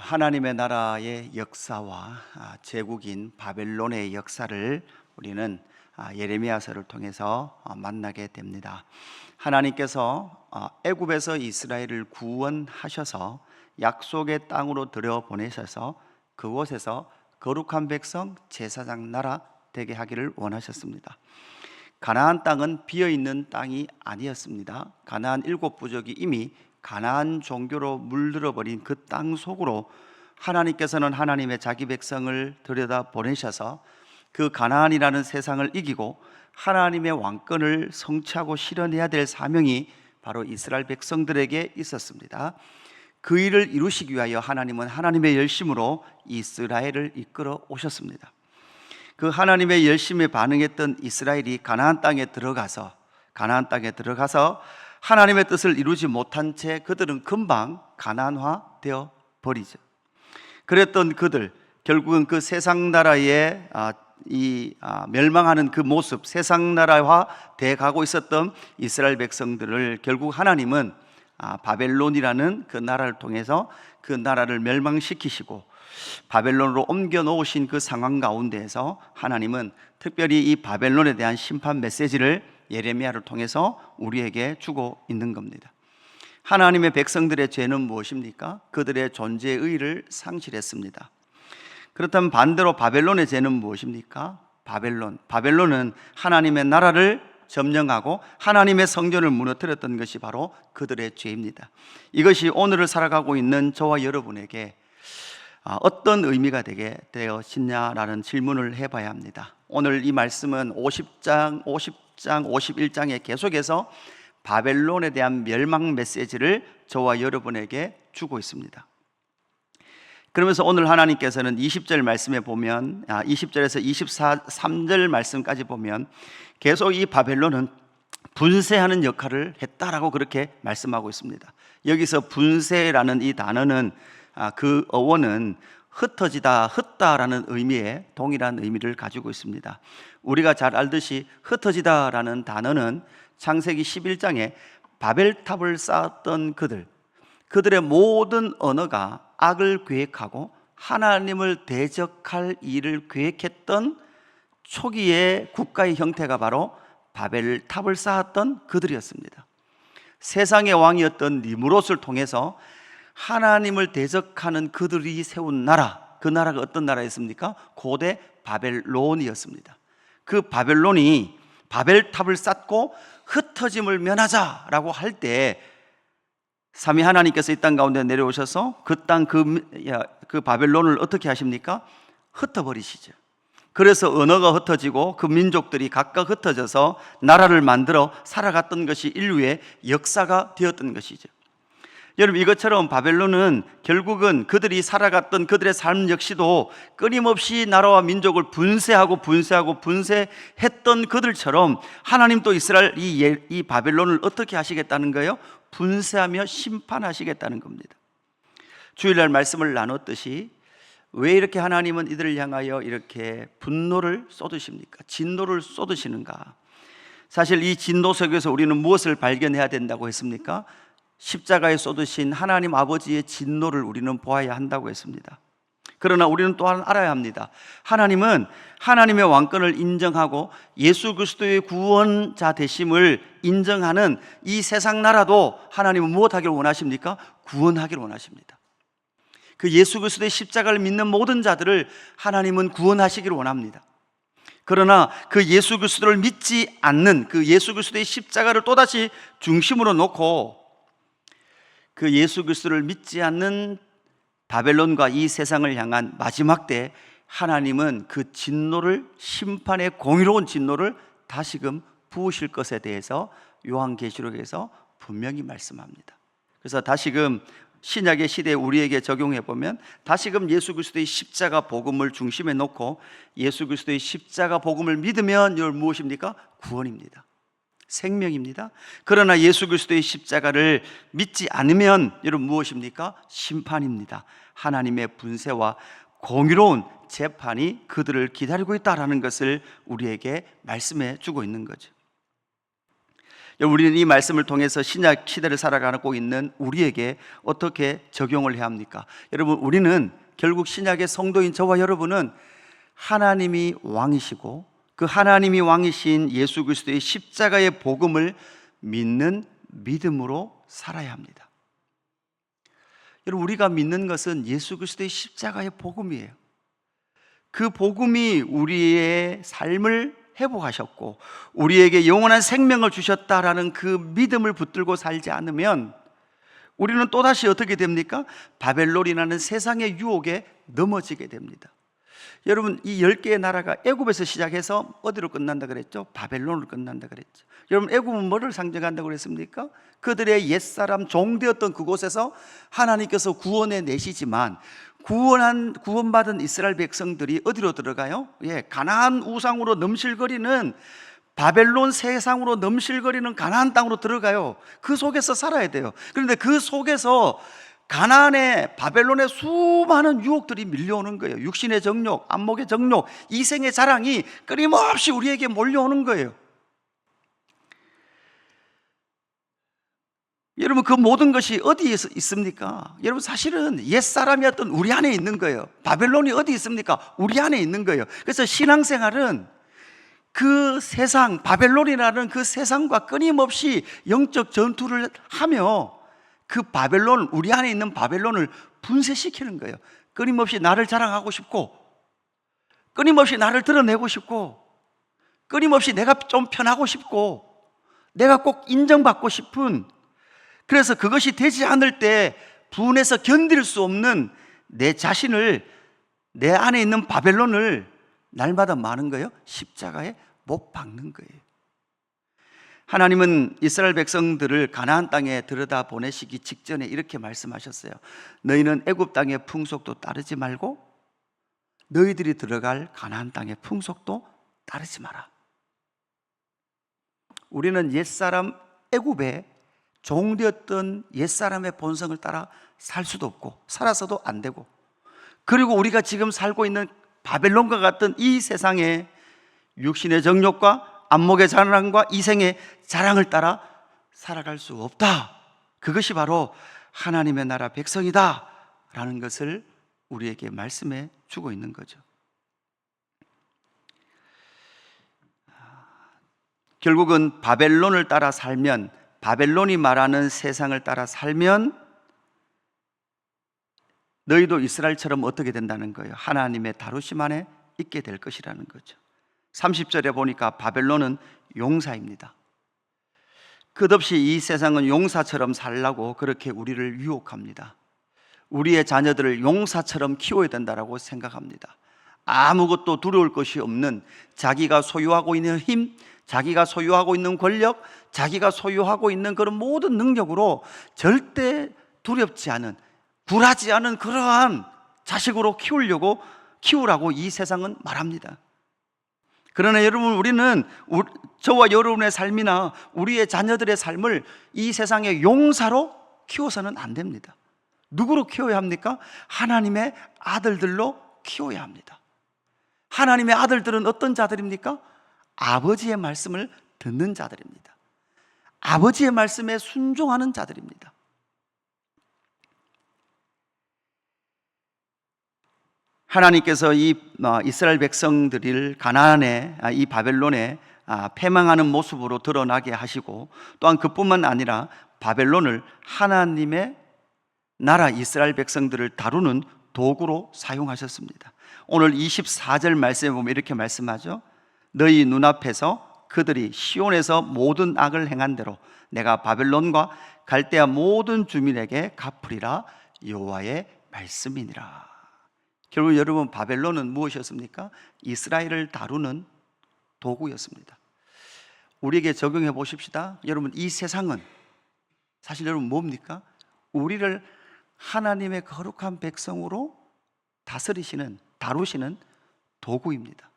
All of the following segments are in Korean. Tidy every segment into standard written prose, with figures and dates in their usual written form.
하나님의 나라의 역사와 제국인 바벨론의 역사를 우리는 예레미야서를 통해서 만나게 됩니다. 하나님께서 애굽에서 이스라엘을 구원하셔서 약속의 땅으로 들여보내셔서 그곳에서 거룩한 백성 제사장 나라 되게 하기를 원하셨습니다. 가나안 땅은 비어있는 땅이 아니었습니다. 가나안 7부족이 이미 가나안 종교로 물들어버린 그 땅 속으로 하나님께서는 하나님의 자기 백성을 들여다 보내셔서 그 가나안이라는 세상을 이기고 하나님의 왕권을 성취하고 실현해야 될 사명이 바로 이스라엘 백성들에게 있었습니다. 그 일을 이루시기 위하여 하나님은 하나님의 열심으로 이스라엘을 이끌어 오셨습니다. 그 하나님의 열심에 반응했던 이스라엘이 가나안 땅에 들어가서 하나님의 뜻을 이루지 못한 채 그들은 금방 가나안화 되어 버리죠. 그랬던 그들, 결국은 그 세상 나라의 멸망하는 그 모습, 세상 나라화 돼 가고 있었던 이스라엘 백성들을 결국 하나님은 바벨론이라는 그 나라를 통해서 그 나라를 멸망시키시고 바벨론으로 옮겨 놓으신 그 상황 가운데에서 하나님은 특별히 이 바벨론에 대한 심판 메시지를 예레미야를 통해서 우리에게 주고 있는 겁니다. 하나님의 백성들의 죄는 무엇입니까? 그들의 존재의 의의를 상실했습니다. 그렇다면 반대로 바벨론의 죄는 무엇입니까? 바벨론은 하나님의 나라를 점령하고 하나님의 성전을 무너뜨렸던 것이 바로 그들의 죄입니다. 이것이 오늘을 살아가고 있는 저와 여러분에게 어떤 의미가 되게 되었느냐라는 질문을 해봐야 합니다. 오늘 이 말씀은 50장, 51장에 계속해서 바벨론에 대한 멸망 메시지를 저와 여러분에게 주고 있습니다. 그러면서 오늘 하나님께서는 20절 말씀에 보면 20절에서 23절 말씀까지 보면 계속 이 바벨론은 분쇄하는 역할을 했다라고 그렇게 말씀하고 있습니다. 여기서 분쇄라는 이 단어는 그 어원은 흩어지다, 흩다라는 의미의 동일한 의미를 가지고 있습니다. 우리가 잘 알듯이 흩어지다라는 단어는 창세기 11장에 바벨탑을 쌓았던 그들의 모든 언어가 악을 계획하고 하나님을 대적할 일을 계획했던 초기의 국가의 형태가 바로 바벨탑을 쌓았던 그들이었습니다. 세상의 왕이었던 니므롯을 통해서 하나님을 대적하는 그들이 세운 나라, 그 나라가 어떤 나라였습니까? 고대 바벨론이었습니다. 그 바벨론이 바벨탑을 쌓고 흩어짐을 면하자라고 할 때 삼위 하나님께서 이 땅 가운데 내려오셔서 그 땅 그 바벨론을 어떻게 하십니까? 흩어버리시죠. 그래서 언어가 흩어지고 그 민족들이 각각 흩어져서 나라를 만들어 살아갔던 것이 인류의 역사가 되었던 것이죠. 여러분, 이것처럼 바벨론은 결국은 그들이 살아갔던 그들의 삶 역시도 끊임없이 나라와 민족을 분쇄했던 그들처럼 하나님도 이스라엘 이 바벨론을 어떻게 하시겠다는 거예요? 분쇄하며 심판하시겠다는 겁니다. 주일날 말씀을 나눴듯이 왜 이렇게 하나님은 이들을 향하여 이렇게 분노를 쏟으십니까? 진노를 쏟으시는가? 사실 이 진노 속에서 우리는 무엇을 발견해야 된다고 했습니까? 십자가에 쏟으신 하나님 아버지의 진노를 우리는 보아야 한다고 했습니다. 그러나 우리는 또한 알아야 합니다. 하나님은 하나님의 왕권을 인정하고 예수 그리스도의 구원자 되심을 인정하는 이 세상 나라도 하나님은 무엇하기를 원하십니까? 구원하기를 원하십니다. 그 예수 그리스도의 십자가를 믿는 모든 자들을 하나님은 구원하시기를 원합니다. 그러나 그 예수 그리스도를 믿지 않는 그 예수 그리스도의 십자가를 또다시 중심으로 놓고 그 예수 그리스도를 믿지 않는 바벨론과 이 세상을 향한 마지막 때 하나님은 그 진노를, 심판의 공의로운 진노를 다시금 부으실 것에 대해서 요한계시록에서 분명히 말씀합니다. 그래서 다시금 신약의 시대에 우리에게 적용해 보면 다시금 예수 그리스도의 십자가 복음을 중심에 놓고 예수 그리스도의 십자가 복음을 믿으면 이걸 무엇입니까? 구원입니다. 생명입니다. 그러나 예수 그리스도의 십자가를 믿지 않으면 여러분 무엇입니까? 심판입니다. 하나님의 분쇄와 공의로운 재판이 그들을 기다리고 있다는 것을 우리에게 말씀해 주고 있는 거죠. 우리는 이 말씀을 통해서 신약 시대를 살아가고 있는 우리에게 어떻게 적용을 해야 합니까? 여러분, 우리는 결국 신약의 성도인 저와 여러분은 하나님이 왕이시고 그 하나님이 왕이신 예수 그리스도의 십자가의 복음을 믿는 믿음으로 살아야 합니다. 여러분, 우리가 믿는 것은 예수 그리스도의 십자가의 복음이에요. 그 복음이 우리의 삶을 회복하셨고 우리에게 영원한 생명을 주셨다라는 그 믿음을 붙들고 살지 않으면 우리는 또다시 어떻게 됩니까? 바벨론이라는 세상의 유혹에 넘어지게 됩니다. 여러분, 이 10개의 나라가 애굽에서 시작해서 어디로 끝난다 그랬죠? 바벨론으로 끝난다 그랬죠. 여러분, 애굽은 뭐를 상징한다고 그랬습니까? 그들의 옛사람 종되었던 그곳에서 하나님께서 구원해 내시지만 구원받은 이스라엘 백성들이 어디로 들어가요? 가나안 우상으로 넘실거리는 바벨론 세상으로 넘실거리는 가나안 땅으로 들어가요. 그 속에서 살아야 돼요. 그런데 그 속에서 가나안의 바벨론의 수많은 유혹들이 밀려오는 거예요. 육신의 정욕, 안목의 정욕, 이생의 자랑이 끊임없이 우리에게 몰려오는 거예요. 여러분, 그 모든 것이 어디에 있습니까? 여러분, 사실은 옛사람이었던 우리 안에 있는 거예요. 바벨론이 어디 있습니까? 우리 안에 있는 거예요. 그래서 신앙생활은 그 세상, 바벨론이라는 그 세상과 끊임없이 영적 전투를 하며 그 바벨론, 우리 안에 있는 바벨론을 분쇄시키는 거예요. 끊임없이 나를 자랑하고 싶고, 끊임없이 나를 드러내고 싶고, 끊임없이 내가 좀 편하고 싶고, 내가 꼭 인정받고 싶은, 그래서 그것이 되지 않을 때 분해서 견딜 수 없는 내 자신을, 내 안에 있는 바벨론을 날마다 많은 거예요. 십자가에 못 박는 거예요. 하나님은 이스라엘 백성들을 가나안 땅에 들여다 보내시기 직전에 이렇게 말씀하셨어요. 너희는 애굽 땅의 풍속도 따르지 말고 너희들이 들어갈 가나안 땅의 풍속도 따르지 마라. 우리는 옛사람 애굽에 종되었던 옛사람의 본성을 따라 살 수도 없고 살아서도 안 되고, 그리고 우리가 지금 살고 있는 바벨론과 같은 이 세상에 육신의 정욕과 안목의 자랑과 이생의 자랑을 따라 살아갈 수 없다. 그것이 바로 하나님의 나라 백성이다 라는 것을 우리에게 말씀해 주고 있는 거죠. 결국은 바벨론을 따라 살면, 바벨론이 말하는 세상을 따라 살면 너희도 이스라엘처럼 어떻게 된다는 거예요? 하나님의 다루심 안에 있게 될 것이라는 거죠. 30절에 보니까 바벨론은 용사입니다. 끝없이 이 세상은 용사처럼 살라고 그렇게 우리를 유혹합니다. 우리의 자녀들을 용사처럼 키워야 된다고 생각합니다. 아무것도 두려울 것이 없는, 자기가 소유하고 있는 힘, 자기가 소유하고 있는 권력, 자기가 소유하고 있는 그런 모든 능력으로 절대 두렵지 않은, 굴하지 않은 그러한 자식으로 키우라고 이 세상은 말합니다. 그러나 여러분, 우리는 저와 여러분의 삶이나 우리의 자녀들의 삶을 이 세상의 용사로 키워서는 안 됩니다. 누구로 키워야 합니까? 하나님의 아들들로 키워야 합니다. 하나님의 아들들은 어떤 자들입니까? 아버지의 말씀을 듣는 자들입니다. 아버지의 말씀에 순종하는 자들입니다. 하나님께서 이 이스라엘 백성들을 가나안에, 이 바벨론에 패망하는 모습으로 드러나게 하시고, 또한 그뿐만 아니라 바벨론을 하나님의 나라 이스라엘 백성들을 다루는 도구로 사용하셨습니다. 오늘 24절 말씀에 보면 이렇게 말씀하죠. 너희 눈앞에서 그들이 시온에서 모든 악을 행한 대로 내가 바벨론과 갈대아 모든 주민에게 갚으리라. 여호와의 말씀이니라. 결국 여러분, 바벨론은 무엇이었습니까? 이스라엘을 다루는 도구였습니다. 우리에게 적용해 보십시다. 여러분, 이 세상은 사실 여러분 뭡니까? 우리를 하나님의 거룩한 백성으로 다루시는 도구입니다.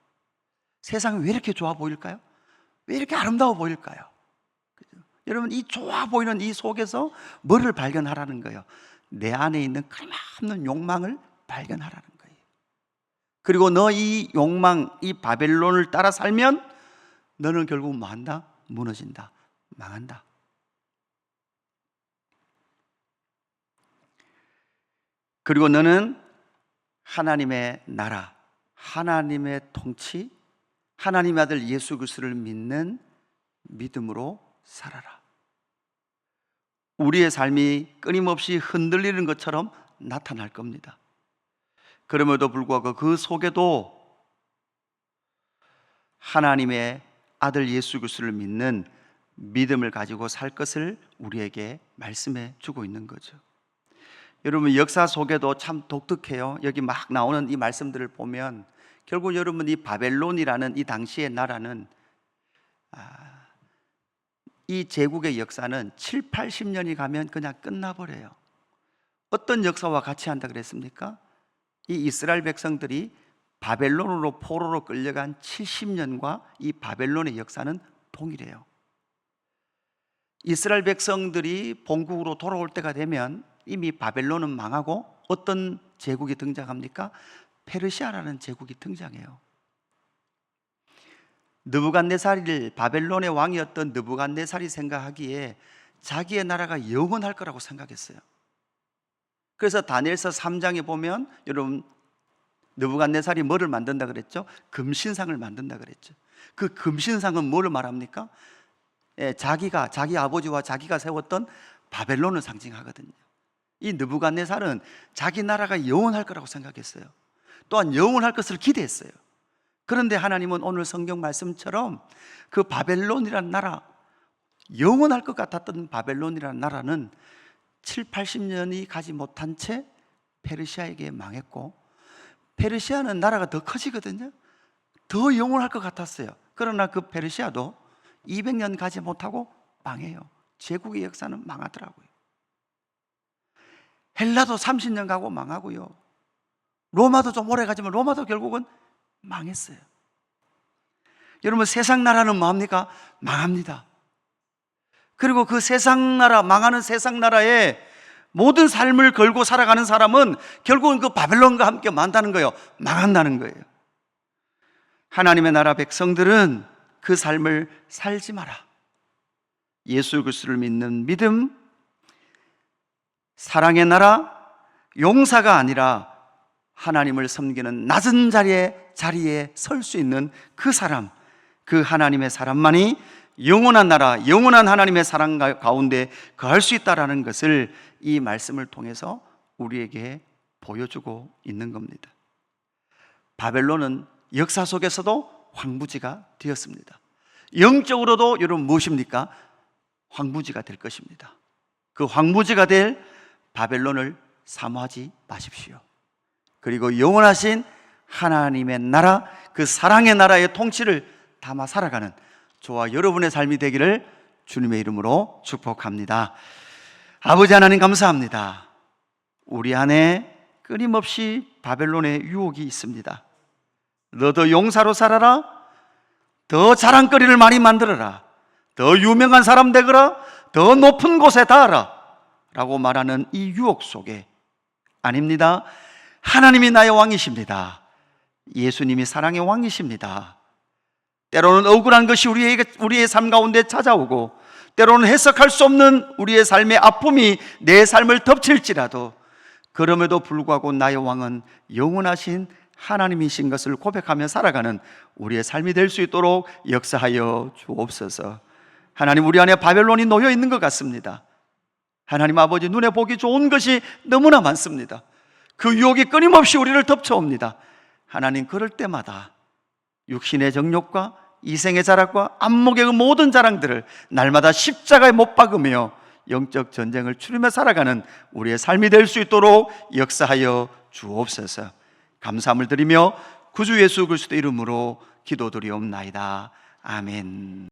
세상이 왜 이렇게 좋아 보일까요? 왜 이렇게 아름다워 보일까요? 그죠? 여러분, 이 좋아 보이는 이 속에서 뭐를 발견하라는 거예요? 내 안에 있는 그리없는 욕망을 발견하라는 거예요. 그리고 너 이 욕망, 이 바벨론을 따라 살면 너는 결국 뭐 한다? 무너진다, 망한다. 그리고 너는 하나님의 나라, 하나님의 통치, 하나님의 아들 예수 그리스도를 믿는 믿음으로 살아라. 우리의 삶이 끊임없이 흔들리는 것처럼 나타날 겁니다. 그럼에도 불구하고 그 속에도 하나님의 아들 예수 그리스도를 믿는 믿음을 가지고 살 것을 우리에게 말씀해 주고 있는 거죠. 여러분, 역사 속에도 참 독특해요. 여기 막 나오는 이 말씀들을 보면 결국 여러분, 이 바벨론이라는 이 당시의 나라는 이 제국의 역사는 7, 80년이 가면 그냥 끝나버려요. 어떤 역사와 같이 한다 그랬습니까? 이 이스라엘 백성들이 바벨론으로 포로로 끌려간 70년과 이 바벨론의 역사는 동일해요. 이스라엘 백성들이 본국으로 돌아올 때가 되면 이미 바벨론은 망하고 어떤 제국이 등장합니까? 페르시아라는 제국이 등장해요. 느부갓네살을, 바벨론의 왕이었던 느부갓네살이 생각하기에 자기의 나라가 영원할 거라고 생각했어요. 그래서 다니엘서 3장에 보면 여러분, 느부갓네살이 뭐를 만든다 그랬죠? 금신상을 만든다 그랬죠. 그 금신상은 뭐를 말합니까? 자기 아버지와 자기가 세웠던 바벨론을 상징하거든요. 이 느부갓네살은 자기 나라가 영원할 거라고 생각했어요. 또한 영원할 것을 기대했어요. 그런데 하나님은 오늘 성경 말씀처럼 그 바벨론이라는 나라, 영원할 것 같았던 바벨론이라는 나라는 7, 80년이 가지 못한 채 페르시아에게 망했고, 페르시아는 나라가 더 커지거든요. 더 영원할 것 같았어요. 그러나 그 페르시아도 200년 가지 못하고 망해요. 제국의 역사는 망하더라고요. 헬라도 30년 가고 망하고요. 로마도 좀 오래 가지만 로마도 결국은 망했어요. 여러분, 세상 나라는 뭐합니까? 망합니다. 그리고 그 세상 나라, 망하는 세상 나라에 모든 삶을 걸고 살아가는 사람은 결국은 그 바벨론과 함께 만다는 거예요. 망한다는 거예요. 하나님의 나라 백성들은 그 삶을 살지 마라. 예수 그리스도를 믿는 믿음, 사랑의 나라, 용사가 아니라 하나님을 섬기는 낮은 자리에 설 수 있는 그 사람, 그 하나님의 사람만이 영원한 나라, 영원한 하나님의 사랑 가운데 거할 수 있다는 것을 이 말씀을 통해서 우리에게 보여주고 있는 겁니다. 바벨론은 역사 속에서도 황무지가 되었습니다. 영적으로도 여러분 무엇입니까? 황무지가 될 것입니다. 그 황무지가 될 바벨론을 사모하지 마십시오. 그리고 영원하신 하나님의 나라, 그 사랑의 나라의 통치를 담아 살아가는 저와 여러분의 삶이 되기를 주님의 이름으로 축복합니다. 아버지 하나님, 감사합니다. 우리 안에 끊임없이 바벨론의 유혹이 있습니다. 너도 용사로 살아라, 더 자랑거리를 많이 만들어라, 더 유명한 사람 되거라, 더 높은 곳에 닿아라 라고 말하는 이 유혹 속에, 아닙니다, 하나님이 나의 왕이십니다. 예수님이 사랑의 왕이십니다. 때로는 억울한 것이 우리의 삶 가운데 찾아오고, 때로는 해석할 수 없는 우리의 삶의 아픔이 내 삶을 덮칠지라도, 그럼에도 불구하고 나의 왕은 영원하신 하나님이신 것을 고백하며 살아가는 우리의 삶이 될 수 있도록 역사하여 주옵소서. 하나님, 우리 안에 바벨론이 놓여 있는 것 같습니다. 하나님 아버지, 눈에 보기 좋은 것이 너무나 많습니다. 그 유혹이 끊임없이 우리를 덮쳐옵니다. 하나님, 그럴 때마다 육신의 정욕과 이생의 자랑과 안목의 그 모든 자랑들을 날마다 십자가에 못 박으며 영적 전쟁을 치르며 살아가는 우리의 삶이 될 수 있도록 역사하여 주옵소서. 감사함을 드리며 구주 예수 그리스도 이름으로 기도드리옵나이다. 아멘.